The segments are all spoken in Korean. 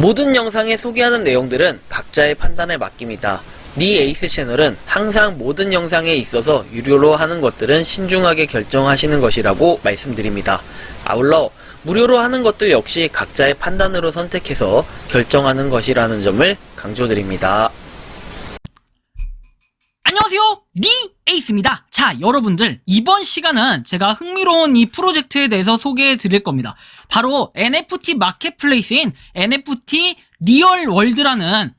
모든 영상에 소개하는 내용들은 각자의 판단에 맡깁니다. 니 에이스 채널은 항상 모든 영상에 있어서 유료로 하는 것들은 신중하게 결정하시는 것이라고 말씀드립니다. 아울러 무료로 하는 것들 역시 각자의 판단으로 선택해서 결정하는 것이라는 점을 강조드립니다. 안녕하세요, 리 에이스입니다. 자, 여러분들, 이번 시간은 제가 흥미로운 이 프로젝트에 대해서 소개해 드릴 겁니다. 바로 NFT 마켓플레이스인 NFT 리얼 월드라는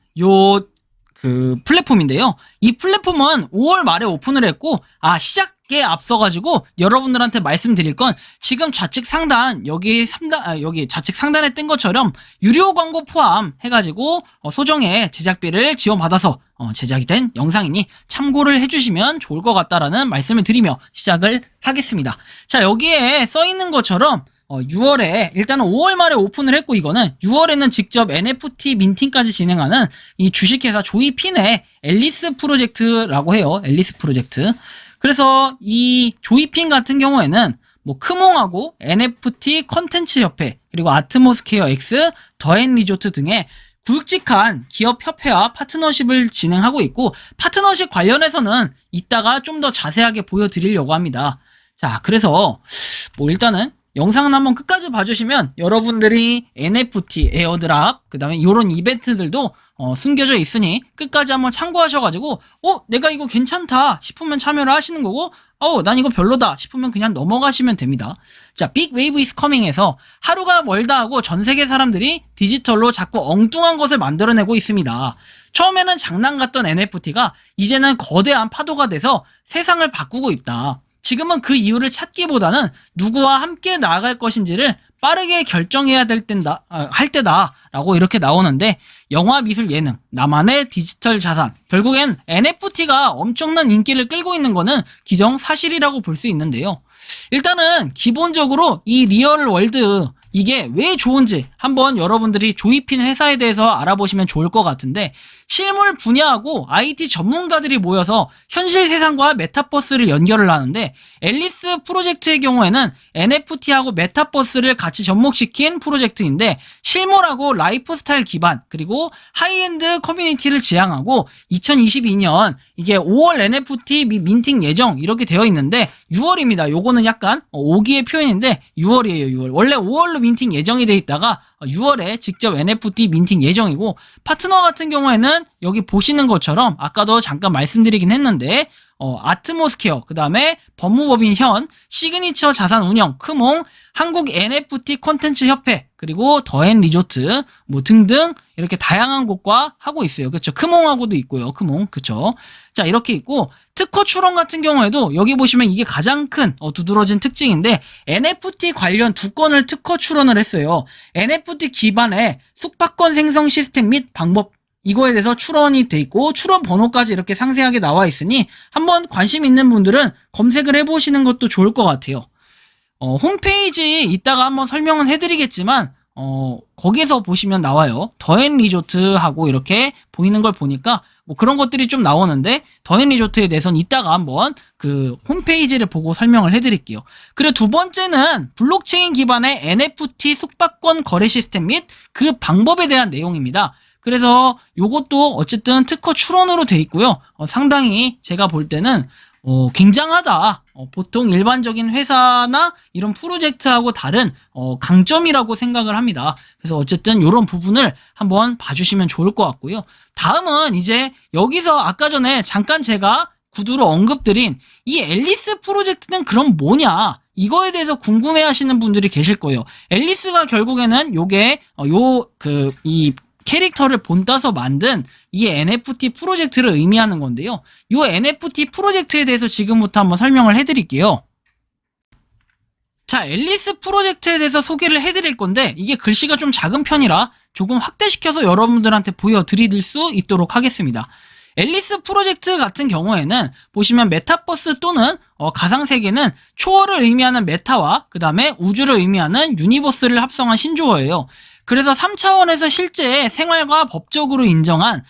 플랫폼인데요. 이 플랫폼은 5월 말에 오픈을 했고, 시작에 앞서가지고 여러분들한테 말씀드릴 건 지금 좌측 상단, 여기 좌측 상단에 뜬 것처럼 유료 광고 포함 해가지고 소정의 제작비를 지원받아서 제작이 된 영상이니 참고를 해주시면 좋을 것 같다라는 말씀을 드리며 시작을 하겠습니다. 자, 여기에 써있는 것처럼 6월에 일단은 5월 말에 오픈을 했고, 이거는 6월에는 직접 NFT 민팅까지 진행하는 이 주식회사 조이핀의 앨리스 프로젝트라고 해요. 앨리스 프로젝트. 그래서 이 조이핀 같은 경우에는 크몽하고 NFT 컨텐츠 협회, 그리고 아트모스케어 X, 더앤리조트 등의 굵직한 기업 협회와 파트너십을 진행하고 있고, 파트너십 관련해서는 이따가 좀 더 자세하게 보여드리려고 합니다. 자, 그래서 일단은 영상은 한번 끝까지 봐주시면 여러분들이 NFT, 에어드랍, 그 다음에 이런 이벤트들도 숨겨져 있으니 끝까지 한번 참고하셔가지고 내가 이거 괜찮다 싶으면 참여를 하시는 거고, 난 이거 별로다 싶으면 그냥 넘어가시면 됩니다. 자, 빅 웨이브 이즈 커밍에서 하루가 멀다 하고 전 세계 사람들이 디지털로 자꾸 엉뚱한 것을 만들어내고 있습니다. 처음에는 장난 같던 NFT가 이제는 거대한 파도가 돼서 세상을 바꾸고 있다. 지금은 그 이유를 찾기보다는 누구와 함께 나아갈 것인지를 빠르게 결정해야 할 때다라고 이렇게 나오는데, 영화, 미술, 예능, 나만의 디지털 자산, 결국엔 NFT가 엄청난 인기를 끌고 있는 거는 기정사실이라고 볼 수 있는데요. 일단은 기본적으로 이 리얼 월드, 이게 왜 좋은지 한번 여러분들이 조이핀 회사에 대해서 알아보시면 좋을 것 같은데, 실물 분야하고 IT 전문가들이 모여서 현실 세상과 메타버스를 연결을 하는데, 앨리스 프로젝트의 경우에는 NFT하고 메타버스를 같이 접목시킨 프로젝트인데, 실물하고 라이프스타일 기반, 그리고 하이엔드 커뮤니티를 지향하고 2022년 이게 5월 NFT 민팅 예정 이렇게 되어 있는데 6월입니다. 요거는 약간 오기의 표현인데 6월이에요. 6월. 원래 5월로 민팅 예정이 돼 있다가 6월에 직접 NFT 민팅 예정이고, 파트너 같은 경우에는 여기 보시는 것처럼 아까도 잠깐 말씀드리긴 했는데 아트모스케어, 그 다음에 법무법인 현, 시그니처 자산 운영, 크몽, 한국 NFT 콘텐츠 협회, 그리고 더앤리조트 등등 이렇게 다양한 곳과 하고 있어요. 그렇죠? 크몽하고도 있고요. 크몽, 그렇죠? 자, 이렇게 있고, 특허 출원 같은 경우에도 여기 보시면 이게 가장 큰 두드러진 특징인데, NFT 관련 2건을 특허 출원을 했어요. NFT 기반의 숙박권 생성 시스템 및 방법, 이거에 대해서 출원이 돼 있고, 출원 번호까지 이렇게 상세하게 나와 있으니 한번 관심 있는 분들은 검색을 해보시는 것도 좋을 것 같아요. 홈페이지 이따가 한번 설명은 해드리겠지만 거기에서 보시면 나와요. 더앤리조트하고 이렇게 보이는 걸 보니까 그런 것들이 좀 나오는데, 더앤리조트에 대해서는 이따가 한번 그 홈페이지를 보고 설명을 해드릴게요. 그리고 두 번째는 블록체인 기반의 NFT 숙박권 거래 시스템 및 그 방법에 대한 내용입니다. 그래서 요것도 어쨌든 특허 출원으로 돼 있고요. 상당히 제가 볼 때는 굉장하다. 보통 일반적인 회사나 이런 프로젝트하고 다른 강점이라고 생각을 합니다. 그래서 어쨌든 이런 부분을 한번 봐주시면 좋을 것 같고요. 다음은 이제 여기서 아까 전에 잠깐 제가 구두로 언급드린 이 앨리스 프로젝트는 그럼 뭐냐, 이거에 대해서 궁금해 하시는 분들이 계실 거예요. 앨리스가 결국에는 요게 이 캐릭터를 본따서 만든 이 NFT 프로젝트를 의미하는 건데요. 이 NFT 프로젝트에 대해서 지금부터 한번 설명을 해드릴게요. 자, 앨리스 프로젝트에 대해서 소개를 해드릴 건데, 이게 글씨가 좀 작은 편이라 조금 확대시켜서 여러분들한테 보여드릴 수 있도록 하겠습니다. 앨리스 프로젝트 같은 경우에는 보시면 메타버스 또는 가상세계는 초월을 의미하는 메타와 그 다음에 우주를 의미하는 유니버스를 합성한 신조어예요. 그래서 3차원에서 실제 생활과 법적으로 인정한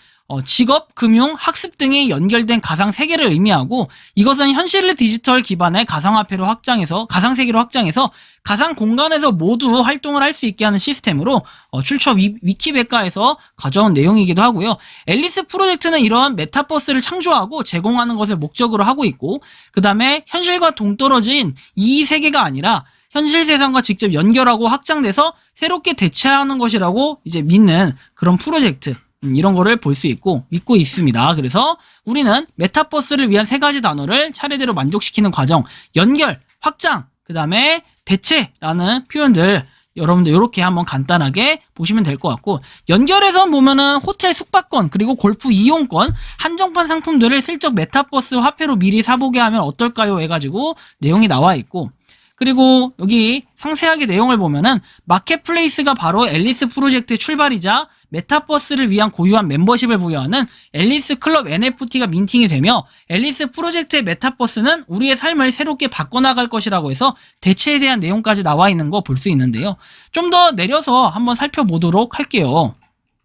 직업, 금융, 학습 등이 연결된 가상 세계를 의미하고 이것은 현실 디지털 기반의 가상세계로 확장해서 가상 공간에서 모두 활동을 할 수 있게 하는 시스템으로 출처 위키백과에서 가져온 내용이기도 하고요. 앨리스 프로젝트는 이러한 메타버스를 창조하고 제공하는 것을 목적으로 하고 있고 그 다음에 현실과 동떨어진 이 세계가 아니라 현실 세상과 직접 연결하고 확장돼서 새롭게 대체하는 것이라고 이제 믿는 그런 프로젝트 이런 거를 볼 수 있고 믿고 있습니다. 그래서 우리는 메타버스를 위한 세 가지 단어를 차례대로 만족시키는 과정, 연결, 확장, 그 다음에 대체라는 표현들 여러분들 이렇게 한번 간단하게 보시면 될 것 같고 연결해서 보면은 호텔 숙박권 그리고 골프 이용권 한정판 상품들을 슬쩍 메타버스 화폐로 미리 사보게 하면 어떨까요? 해가지고 내용이 나와 있고 그리고 여기 상세하게 내용을 보면은 마켓플레이스가 바로 앨리스 프로젝트의 출발이자 메타버스를 위한 고유한 멤버십을 부여하는 앨리스 클럽 NFT가 민팅이 되며 앨리스 프로젝트의 메타버스는 우리의 삶을 새롭게 바꿔나갈 것이라고 해서 대체에 대한 내용까지 나와 있는 거 볼 수 있는데요. 좀 더 내려서 한번 살펴보도록 할게요.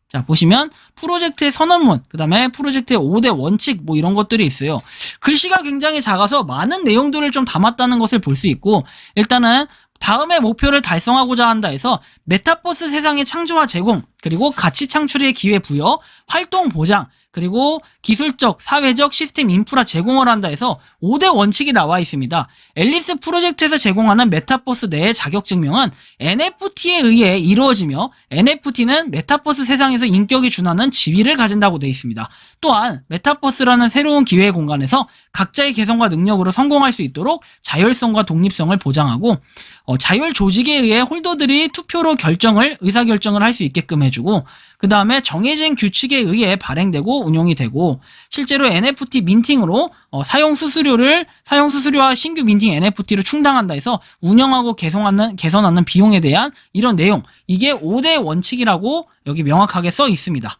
자, 보시면 프로젝트의 선언문, 그 다음에 프로젝트의 5대 원칙 뭐 이런 것들이 있어요. 글씨가 굉장히 작아서 많은 내용들을 좀 담았다는 것을 볼 수 있고 일단은 다음의 목표를 달성하고자 한다 해서 메타버스 세상의 창조와 제공, 그리고 가치 창출의 기회 부여, 활동 보장, 그리고 기술적, 사회적 시스템 인프라 제공을 한다 해서 5대 원칙이 나와 있습니다. 앨리스 프로젝트에서 제공하는 메타버스 내의 자격 증명은 NFT에 의해 이루어지며 NFT는 메타버스 세상에서 인격이 준하는 지위를 가진다고 되어 있습니다. 또한 메타버스라는 새로운 기회 공간에서 각자의 개성과 능력으로 성공할 수 있도록 자율성과 독립성을 보장하고 자율 조직에 의해 홀더들이 투표로 의사결정을 할 수 있게끔 해주고 그 다음에 정해진 규칙에 의해 발행되고 운용이 되고 실제로 NFT 민팅으로 사용 수수료와 신규 민팅 NFT를 충당한다 해서 운영하고 개선하는 비용에 대한 이런 내용 이게 5대 원칙이라고 여기 명확하게 써 있습니다.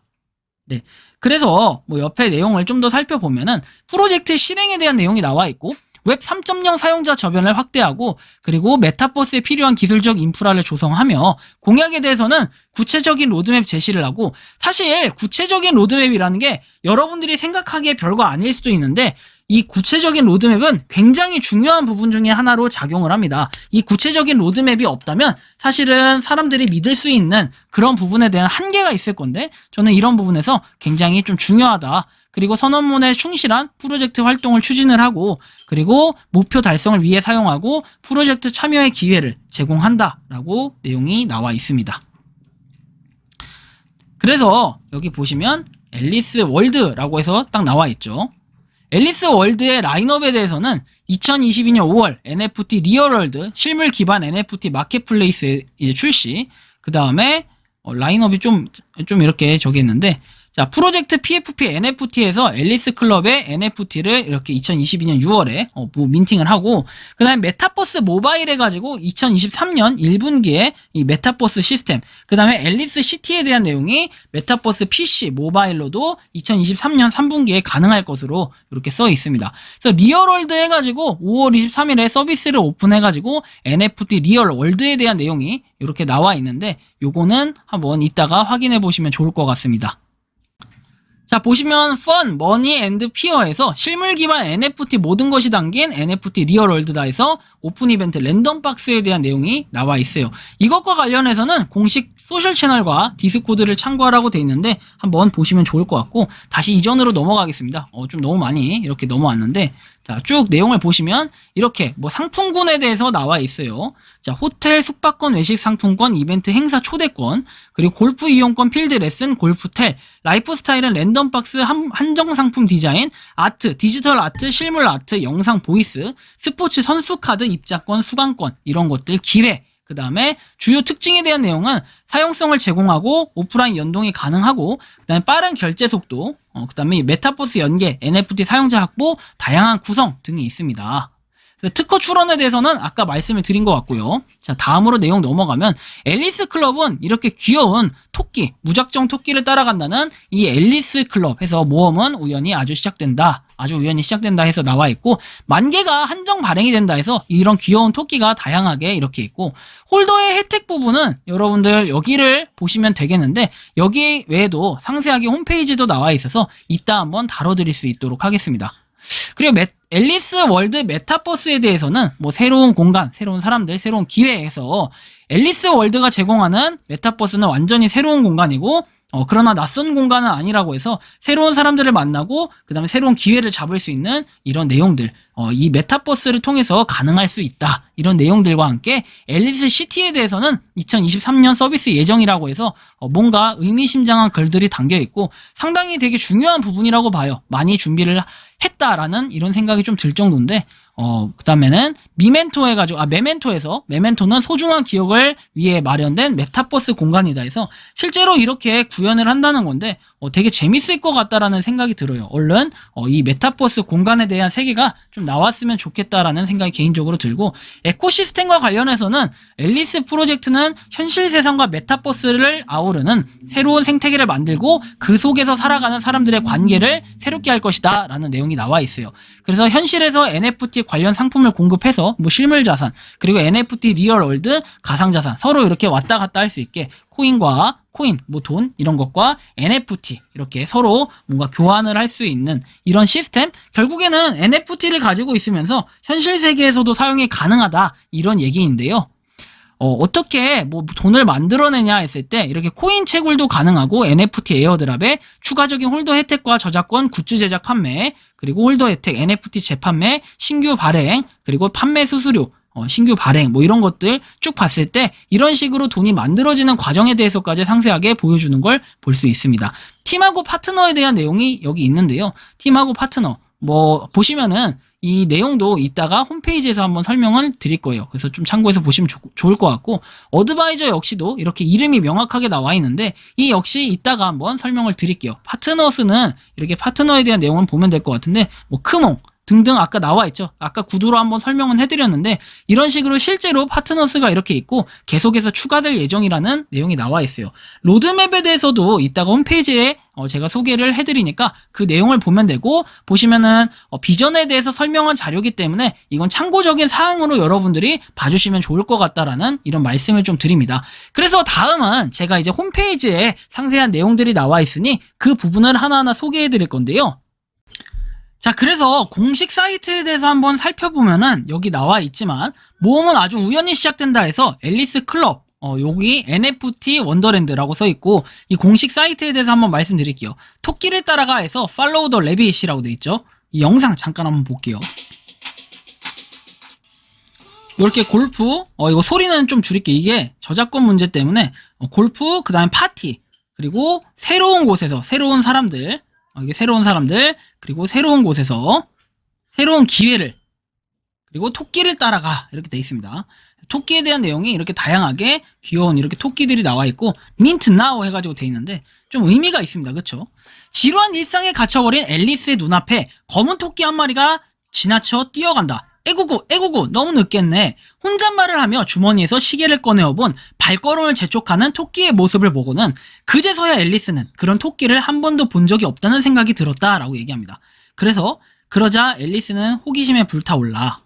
네. 그래서 뭐 옆에 내용을 좀 더 살펴보면은 프로젝트 실행에 대한 내용이 나와 있고 웹 3.0 사용자 저변을 확대하고 그리고 메타버스에 필요한 기술적 인프라를 조성하며 공약에 대해서는 구체적인 로드맵 제시를 하고 사실 구체적인 로드맵이라는 게 여러분들이 생각하기에 별거 아닐 수도 있는데 이 구체적인 로드맵은 굉장히 중요한 부분 중에 하나로 작용을 합니다. 이 구체적인 로드맵이 없다면 사실은 사람들이 믿을 수 있는 그런 부분에 대한 한계가 있을 건데 저는 이런 부분에서 굉장히 좀 중요하다. 그리고 선언문에 충실한 프로젝트 활동을 추진을 하고 그리고 목표 달성을 위해 사용하고 프로젝트 참여의 기회를 제공한다라고 내용이 나와 있습니다. 그래서 여기 보시면 앨리스 월드라고 해서 딱 나와 있죠. 앨리스 월드의 라인업에 대해서는 2022년 5월 NFT 리얼월드 실물 기반 NFT 마켓플레이스 이제 출시 그 다음에 라인업이 좀 이렇게 저기 있는데 자, 프로젝트 PFP NFT에서 앨리스 클럽의 NFT를 이렇게 2022년 6월에 민팅을 하고 그 다음에 메타버스 모바일 해가지고 2023년 1분기에 이 메타버스 시스템 그 다음에 앨리스 시티에 대한 내용이 메타버스 PC 모바일로도 2023년 3분기에 가능할 것으로 이렇게 써 있습니다. 그래서 리얼월드 해가지고 5월 23일에 서비스를 오픈해가지고 NFT 리얼월드에 대한 내용이 이렇게 나와 있는데 요거는 한번 이따가 확인해 보시면 좋을 것 같습니다. 자, 보시면 펀, 머니 앤드 피어에서 실물 기반 NFT 모든 것이 담긴 NFT 리얼월드다 해서 오픈 이벤트 랜덤박스에 대한 내용이 나와 있어요. 이것과 관련해서는 공식 소셜 채널과 디스코드를 참고하라고 되어 있는데 한번 보시면 좋을 것 같고 다시 이전으로 넘어가겠습니다. 좀 너무 많이 이렇게 넘어왔는데 자, 쭉 내용을 보시면 이렇게 뭐 상품군에 대해서 나와 있어요. 자, 호텔 숙박권 외식 상품권 이벤트 행사 초대권 그리고 골프 이용권 필드 레슨 골프텔 라이프스타일은 랜덤박스 한정 상품 디자인 아트 디지털 아트 실물 아트 영상 보이스 스포츠 선수 카드 입장권 수강권 이런 것들 기회 그 다음에 주요 특징에 대한 내용은 사용성을 제공하고 오프라인 연동이 가능하고 그 다음에 빠른 결제 속도 그 다음에 메타버스 연계 NFT 사용자 확보 다양한 구성 등이 있습니다. 그래서 특허 출원에 대해서는 아까 말씀을 드린 것 같고요. 자, 다음으로 내용 넘어가면 앨리스 클럽은 이렇게 귀여운 토끼, 무작정 토끼를 따라간다는 이 앨리스 클럽 해서 모험은 우연히 아주 우연히 시작된다 해서 나와 있고, 만개가 한정 발행이 된다 해서 이런 귀여운 토끼가 다양하게 이렇게 있고, 홀더의 혜택 부분은 여러분들 여기를 보시면 되겠는데, 여기 외에도 상세하게 홈페이지도 나와 있어서 이따 한번 다뤄드릴 수 있도록 하겠습니다. 그리고 앨리스 월드 메타버스에 대해서는 뭐 새로운 공간, 새로운 사람들, 새로운 기회에서 앨리스 월드가 제공하는 메타버스는 완전히 새로운 공간이고, 그러나 낯선 공간은 아니라고 해서 새로운 사람들을 만나고 그 다음에 새로운 기회를 잡을 수 있는 이런 내용들, 이 메타버스를 통해서 가능할 수 있다, 이런 내용들과 함께 앨리스 시티에 대해서는 2023년 서비스 예정이라고 해서 뭔가 의미심장한 글들이 담겨있고 상당히 되게 중요한 부분이라고 봐요. 많이 준비를 했다라는 이런 생각이 좀 들 정도인데, 그 다음에는 메멘토는 소중한 기억을 위해 마련된 메타버스 공간이다 해서 실제로 이렇게 구현을 한다는 건데, 되게 재밌을 것 같다라는 생각이 들어요. 얼른 이 메타버스 공간에 대한 세계가 좀 나왔으면 좋겠다라는 생각이 개인적으로 들고, 에코시스템과 관련해서는 앨리스 프로젝트는 현실 세상과 메타버스를 아우르는 새로운 생태계를 만들고 그 속에서 살아가는 사람들의 관계를 새롭게 할 것이다 라는 내용이 나와 있어요. 그래서 현실에서 NFT 관련 상품을 공급해서 뭐 실물 자산, 그리고 NFT 리얼월드 가상자산 서로 이렇게 왔다 갔다 할 수 있게 코인, 뭐 돈 이런 것과 NFT 이렇게 서로 뭔가 교환을 할 수 있는 이런 시스템, 결국에는 NFT를 가지고 있으면서 현실 세계에서도 사용이 가능하다, 이런 얘기인데요. 어떻게 뭐 돈을 만들어내냐 했을 때 이렇게 코인 채굴도 가능하고 NFT 에어드랍에 추가적인 홀더 혜택과 저작권 굿즈 제작 판매, 그리고 홀더 혜택 NFT 재판매, 신규 발행, 그리고 판매 수수료, 신규 발행 뭐 이런 것들 쭉 봤을 때 이런 식으로 돈이 만들어지는 과정에 대해서까지 상세하게 보여주는 걸 볼 수 있습니다. 팀하고 파트너에 대한 내용이 여기 있는데요. 팀하고 파트너 뭐 보시면은 이 내용도 이따가 홈페이지에서 한번 설명을 드릴 거예요. 그래서 좀 참고해서 보시면 좋을 것 같고, 어드바이저 역시도 이렇게 이름이 명확하게 나와 있는데 이 역시 이따가 한번 설명을 드릴게요. 파트너스는 이렇게 파트너에 대한 내용을 보면 될 것 같은데, 뭐 크몽 등등 아까 나와 있죠. 아까 구두로 한번 설명은 해드렸는데 이런 식으로 실제로 파트너스가 이렇게 있고 계속해서 추가될 예정이라는 내용이 나와 있어요. 로드맵에 대해서도 이따가 홈페이지에 제가 소개를 해드리니까 그 내용을 보면 되고, 보시면은 비전에 대해서 설명한 자료이기 때문에 이건 참고적인 사항으로 여러분들이 봐주시면 좋을 것 같다라는 이런 말씀을 좀 드립니다. 그래서 다음은 제가 이제 홈페이지에 상세한 내용들이 나와 있으니 그 부분을 하나하나 소개해 드릴 건데요. 자, 그래서 공식 사이트에 대해서 한번 살펴보면은 여기 나와 있지만 모험은 아주 우연히 시작된다 해서 앨리스 클럽, 여기 NFT 원더랜드라고 써 있고, 이 공식 사이트에 대해서 한번 말씀드릴게요. 토끼를 따라가 해서 팔로우 더 레빗이라고 돼 있죠. 이 영상 잠깐 한번 볼게요. 이렇게 골프, 이거 소리는 좀 줄일게요. 이게 저작권 문제 때문에 골프, 그 다음에 파티, 그리고 새로운 곳에서 새로운 사람들, 이게 새로운 사람들, 그리고 새로운 곳에서 새로운 기회를, 그리고 토끼를 따라가, 이렇게 돼 있습니다. 토끼에 대한 내용이 이렇게 다양하게 귀여운 이렇게 토끼들이 나와 있고, 민트 나우 해가지고 돼 있는데 좀 의미가 있습니다. 그쵸? 지루한 일상에 갇혀버린 앨리스의 눈앞에 검은 토끼 한 마리가 지나쳐 뛰어간다. 에구구 너무 늦겠네. 혼잣말을 하며 주머니에서 시계를 꺼내어본 발걸음을 재촉하는 토끼의 모습을 보고는 그제서야 앨리스는 그런 토끼를 한 번도 본 적이 없다는 생각이 들었다라고 얘기합니다. 그러자 앨리스는 호기심에 불타올라.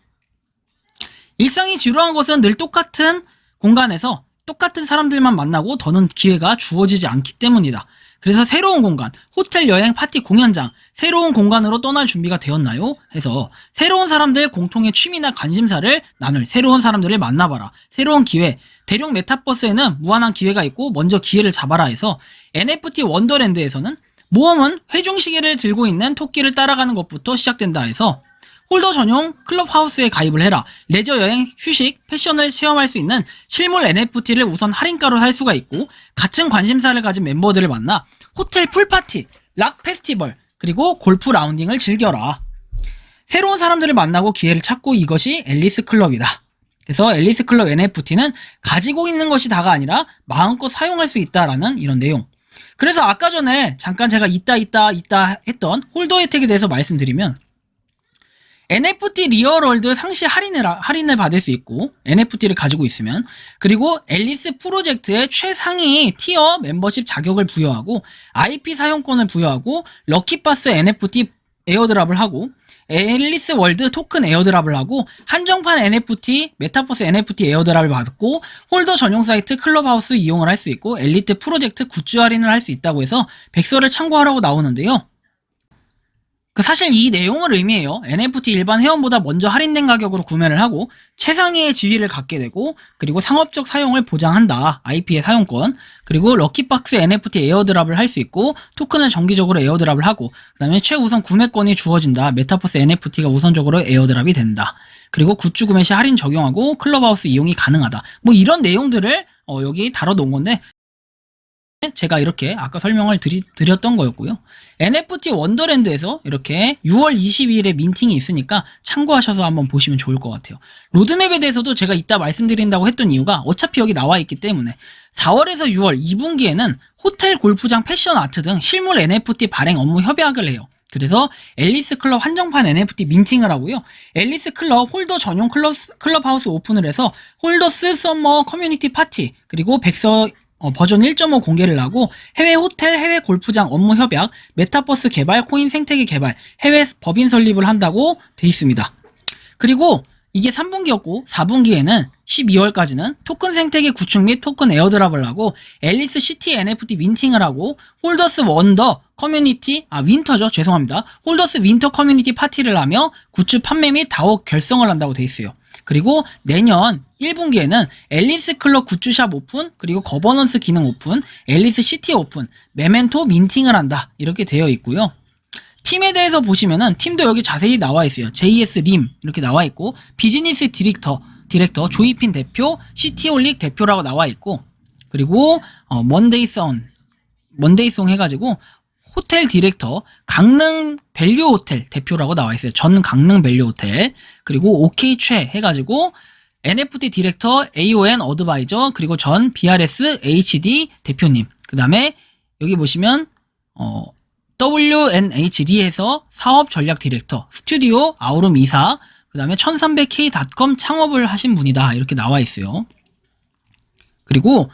일상이 지루한 것은 늘 똑같은 공간에서 똑같은 사람들만 만나고 더는 기회가 주어지지 않기 때문이다. 그래서 새로운 공간, 호텔, 여행, 파티, 공연장, 새로운 공간으로 떠날 준비가 되었나요? 해서 새로운 사람들 공통의 취미나 관심사를 나눌 새로운 사람들을 만나봐라. 새로운 기회, 대륙 메타버스에는 무한한 기회가 있고 먼저 기회를 잡아라 해서 NFT 원더랜드에서는 모험은 회중시계를 들고 있는 토끼를 따라가는 것부터 시작된다 해서 홀더 전용 클럽하우스에 가입을 해라. 레저, 여행, 휴식, 패션을 체험할 수 있는 실물 NFT를 우선 할인가로 살 수가 있고, 같은 관심사를 가진 멤버들을 만나 호텔 풀파티, 락 페스티벌, 그리고 골프 라운딩을 즐겨라. 새로운 사람들을 만나고 기회를 찾고, 이것이 앨리스 클럽이다. 그래서 앨리스 클럽 NFT는 가지고 있는 것이 다가 아니라 마음껏 사용할 수 있다라는 이런 내용. 그래서 아까 전에 잠깐 제가 있다 했던 홀더 혜택에 대해서 말씀드리면, NFT 리얼월드 상시 할인을 받을 수 있고, NFT를 가지고 있으면, 그리고 앨리스 프로젝트의 최상위 티어 멤버십 자격을 부여하고, IP 사용권을 부여하고, 럭키파스 NFT 에어드랍을 하고, 앨리스 월드 토큰 에어드랍을 하고, 한정판 NFT, 메타버스 NFT 에어드랍을 받고, 홀더 전용 사이트 클럽하우스 이용을 할 수 있고, 엘리트 프로젝트 굿즈 할인을 할 수 있다고 해서 백서를 참고하라고 나오는데요. 사실 이 내용을 의미해요. NFT 일반 회원보다 먼저 할인된 가격으로 구매를 하고 최상위의 지위를 갖게 되고, 그리고 상업적 사용을 보장한다. IP의 사용권. 그리고 럭키박스 NFT 에어드랍을 할 수 있고, 토큰을 정기적으로 에어드랍을 하고, 그 다음에 최우선 구매권이 주어진다. 메타버스 NFT가 우선적으로 에어드랍이 된다. 그리고 굿즈 구매 시 할인 적용하고 클럽하우스 이용이 가능하다. 뭐 이런 내용들을 여기 다뤄놓은 건데, 제가 이렇게 아까 설명을 드렸던 거였고요. NFT 원더랜드에서 이렇게 6월 22일에 민팅이 있으니까 참고하셔서 한번 보시면 좋을 것 같아요. 로드맵에 대해서도 제가 이따 말씀드린다고 했던 이유가 어차피 여기 나와 있기 때문에 4월에서 6월 2분기에는 호텔, 골프장, 패션 아트 등 실물 NFT 발행 업무 협약을 해요. 그래서 앨리스 클럽 한정판 NFT 민팅을 하고요. 앨리스 클럽 홀더 전용 클럽하우스 오픈을 해서 홀더스 썸머 커뮤니티 파티, 그리고 백서 버전 1.5 공개를 하고, 해외 호텔, 해외 골프장 업무 협약, 메타버스 개발, 코인 생태계 개발, 해외 법인 설립을 한다고 돼 있습니다. 그리고 이게 3분기였고 4분기에는 12월까지는 토큰 생태계 구축 및 토큰 에어드랍을 하고, 앨리스 시티 NFT 민팅을 하고, 홀더스 원더 커뮤니티, 윈터죠. 죄송합니다. 홀더스 윈터 커뮤니티 파티를 하며 굿즈 판매 및 다오 결성을 한다고 돼 있어요. 그리고 내년 1분기에는 앨리스 클럽 굿즈샵 오픈, 그리고 거버넌스 기능 오픈, 앨리스 시티 오픈, 메멘토 민팅을 한다. 이렇게 되어 있고요. 팀에 대해서 보시면은 팀도 여기 자세히 나와 있어요. JS 림 이렇게 나와 있고, 비즈니스 디렉터 조이핀 대표, 시티홀릭 대표라고 나와 있고, 그리고 먼데이송 해가지고 호텔 디렉터 강릉 밸류 호텔 대표라고 나와 있어요. 전 강릉 밸류 호텔. 그리고 OK 최 해가지고 NFT 디렉터 AON 어드바이저, 그리고 전 BRS HD 대표님. 그 다음에 여기 보시면 WNH 리에서 사업 전략 디렉터, 스튜디오 아우름 이사, 그 다음에 1300k.com 창업을 하신 분이다. 이렇게 나와 있어요. 그리고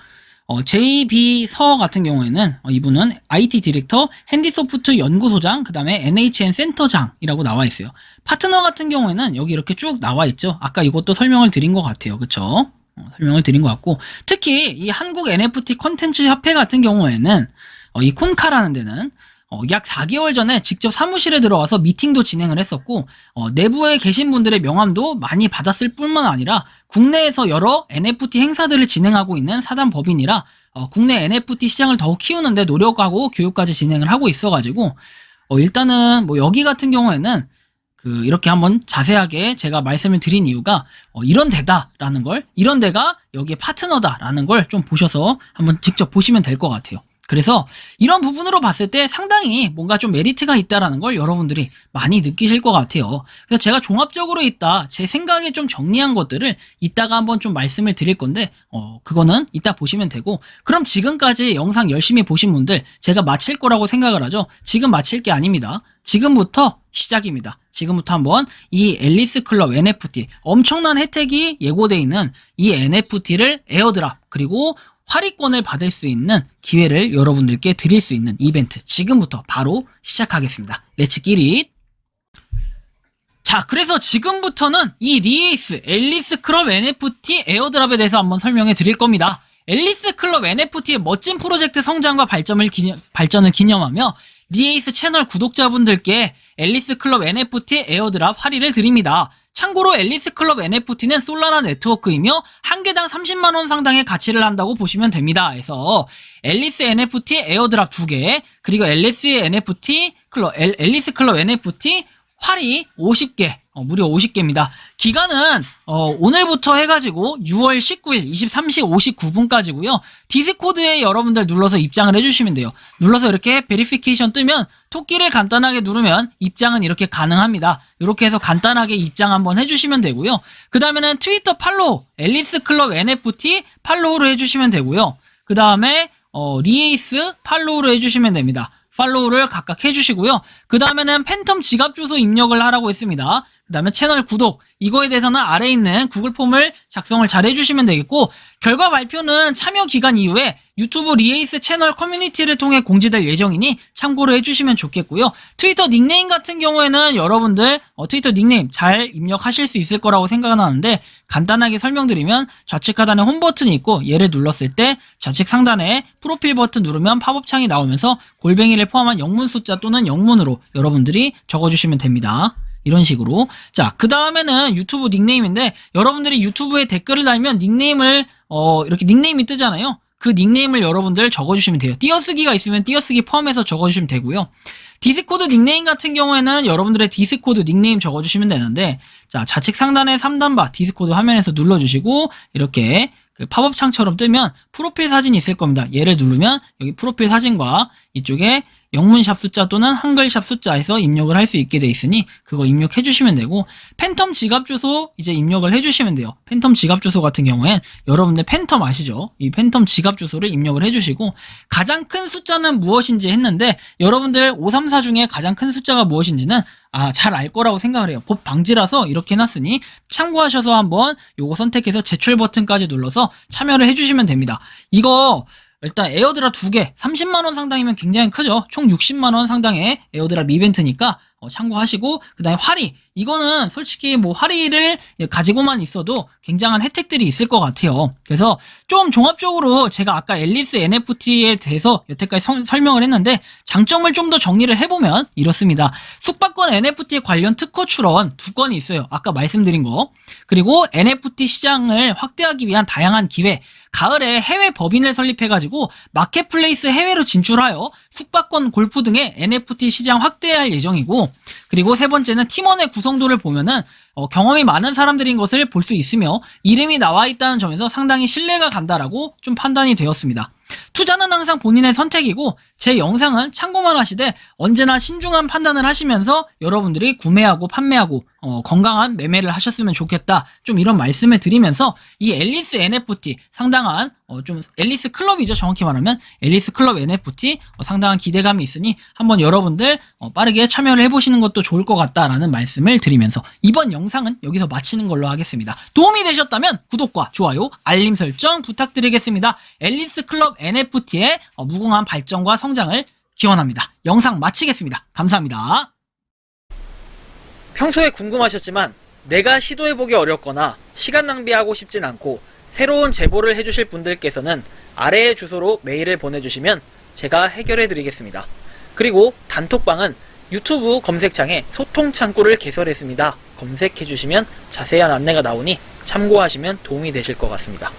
JB 서 같은 경우에는 이분은 IT 디렉터, 핸디소프트 연구소장, 그 다음에 NHN 센터장이라고 나와 있어요. 파트너 같은 경우에는 여기 이렇게 쭉 나와 있죠. 아까 이것도 설명을 드린 것 같아요. 그쵸? 설명을 드린 것 같고, 특히 이 한국 NFT 콘텐츠 협회 같은 경우에는 이 콘카라는 데는 약 4개월 전에 직접 사무실에 들어와서 미팅도 진행을 했었고, 내부에 계신 분들의 명함도 많이 받았을 뿐만 아니라 국내에서 여러 NFT 행사들을 진행하고 있는 사단 법인이라 국내 NFT 시장을 더욱 키우는데 노력하고 교육까지 진행을 하고 있어가지고, 일단은 뭐 여기 같은 경우에는 이렇게 한번 자세하게 제가 말씀을 드린 이유가 이런 데다라는 걸, 이런 데가 여기에 파트너다라는 걸 좀 보셔서 한번 직접 보시면 될 것 같아요. 그래서 이런 부분으로 봤을 때 상당히 뭔가 좀 메리트가 있다라는 걸 여러분들이 많이 느끼실 것 같아요. 그래서 제가 종합적으로 이따 제 생각에 좀 정리한 것들을 이따가 한번 좀 말씀을 드릴 건데, 그거는 이따 보시면 되고, 그럼 지금까지 영상 열심히 보신 분들 제가 마칠 거라고 생각을 하죠. 지금 마칠 게 아닙니다. 지금부터 시작입니다. 지금부터 한번 이 앨리스 클럽 NFT, 엄청난 혜택이 예고되어 있는 이 NFT를 에어드랍, 그리고 할인권을 받을 수 있는 기회를 여러분들께 드릴 수 있는 이벤트, 지금부터 바로 시작하겠습니다. 렛츠 기릿! 자, 그래서 지금부터는 이 리에이스 앨리스 클럽 NFT 에어드랍에 대해서 한번 설명해 드릴 겁니다. 앨리스 클럽 NFT의 멋진 프로젝트 성장과 발전을 기념하며 리에이스 채널 구독자분들께 앨리스 클럽 NFT 에어드랍 할인을 드립니다. 참고로 앨리스 클럽 NFT는 솔라나 네트워크이며 한 개당 30만원 상당의 가치를 한다고 보시면 됩니다. 그래서 앨리스 NFT 에어드랍 2개, 그리고 앨리스 클럽 NFT 활이 50개, 무려 50개입니다. 기간은 오늘부터 해가지고 6월 19일 23시 59분까지고요. 디스코드에 여러분들 눌러서 입장을 해주시면 돼요. 눌러서 이렇게 베리피케이션 뜨면 토끼를 간단하게 누르면 입장은 이렇게 가능합니다. 이렇게 해서 간단하게 입장 한번 해주시면 되고요. 그 다음에는 트위터 팔로우, 앨리스 클럽 NFT 팔로우를 해주시면 되고요. 그 다음에 리에이스 팔로우를 해주시면 됩니다. 팔로우를 각각 해주시고요. 그 다음에는 팬텀 지갑 주소 입력을 하라고 했습니다. 그 그 다음에 채널 구독, 이거에 대해서는 아래에 있는 구글 폼을 작성을 잘 해주시면 되겠고, 결과 발표는 참여 기간 이후에 유튜브 리에이스 채널 커뮤니티를 통해 공지될 예정이니 참고를 해주시면 좋겠고요. 트위터 닉네임 같은 경우에는 여러분들 트위터 닉네임 잘 입력하실 수 있을 거라고 생각하는데, 간단하게 설명드리면 좌측 하단에 홈 버튼이 있고, 얘를 눌렀을 때 좌측 상단에 프로필 버튼 누르면 팝업 창이 나오면서 골뱅이를 포함한 영문 숫자 또는 영문으로 여러분들이 적어주시면 됩니다. 이런 식으로. 자, 그 다음에는 유튜브 닉네임인데, 여러분들이 유튜브에 댓글을 달면 닉네임을 이렇게 닉네임이 뜨잖아요. 그 닉네임을 여러분들 적어주시면 돼요. 띄어쓰기가 있으면 띄어쓰기 포함해서 적어주시면 되고요. 디스코드 닉네임 같은 경우에는 여러분들의 디스코드 닉네임 적어주시면 되는데, 자, 좌측 상단에 3단바 디스코드 화면에서 눌러주시고, 이렇게 그 팝업 창처럼 뜨면 프로필 사진이 있을 겁니다. 얘를 누르면 여기 프로필 사진과 이쪽에 영문샵 숫자 또는 한글샵 숫자에서 입력을 할 수 있게 돼 있으니 그거 입력해 주시면 되고, 팬텀 지갑 주소 이제 입력을 해 주시면 돼요. 팬텀 지갑 주소 같은 경우엔 여러분들 팬텀 아시죠? 이 팬텀 지갑 주소를 입력을 해 주시고, 가장 큰 숫자는 무엇인지 했는데, 여러분들 534 중에 가장 큰 숫자가 무엇인지는 잘 알 거라고 생각을 해요. 법 방지라서 이렇게 해놨으니 참고하셔서 한번 요거 선택해서 제출 버튼까지 눌러서 참여를 해주시면 됩니다. 이거 일단 에어드랍 2개 30만원 상당이면 굉장히 크죠. 총 60만원 상당의 에어드랍 이벤트니까 참고하시고, 그 다음에 화리, 이거는 솔직히 뭐 화리를 가지고만 있어도 굉장한 혜택들이 있을 것 같아요. 그래서 좀 종합적으로 제가 아까 앨리스 NFT에 대해서 여태까지 설명을 했는데, 장점을 좀 더 정리를 해보면 이렇습니다. 숙박권 NFT 관련 특허 출원 2건이 있어요. 아까 말씀드린 거. 그리고 NFT 시장을 확대하기 위한 다양한 기회, 가을에 해외 법인을 설립해가지고 마켓플레이스 해외로 진출하여 숙박권, 골프 등의 NFT 시장 확대할 예정이고, 그리고 세 번째는 팀원의 구성도를 보면은 경험이 많은 사람들인 것을 볼 수 있으며 이름이 나와 있다는 점에서 상당히 신뢰가 간다라고 좀 판단이 되었습니다. 투자는 항상 본인의 선택이고, 제 영상은 참고만 하시되 언제나 신중한 판단을 하시면서 여러분들이 구매하고 판매하고 건강한 매매를 하셨으면 좋겠다, 좀 이런 말씀을 드리면서, 이 앨리스 NFT 상당한 좀 앨리스 클럽이죠. 정확히 말하면 앨리스 클럽 NFT 상당한 기대감이 있으니 한번 여러분들 빠르게 참여를 해보시는 것도 좋을 것 같다라는 말씀을 드리면서 이번 영상은 여기서 마치는 걸로 하겠습니다. 도움이 되셨다면 구독과 좋아요, 알림 설정 부탁드리겠습니다. 앨리스 클럽 NFT의 무궁한 발전과 성장을 기원합니다. 영상 마치겠습니다. 감사합니다. 평소에 궁금하셨지만 내가 시도해보기 어렵거나 시간 낭비하고 싶진 않고 새로운 제보를 해주실 분들께서는 아래의 주소로 메일을 보내주시면 제가 해결해드리겠습니다. 그리고 단톡방은 유튜브 검색창에 소통 창구를 개설했습니다. 검색해주시면 자세한 안내가 나오니 참고하시면 도움이 되실 것 같습니다.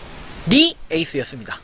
니 에이스였습니다.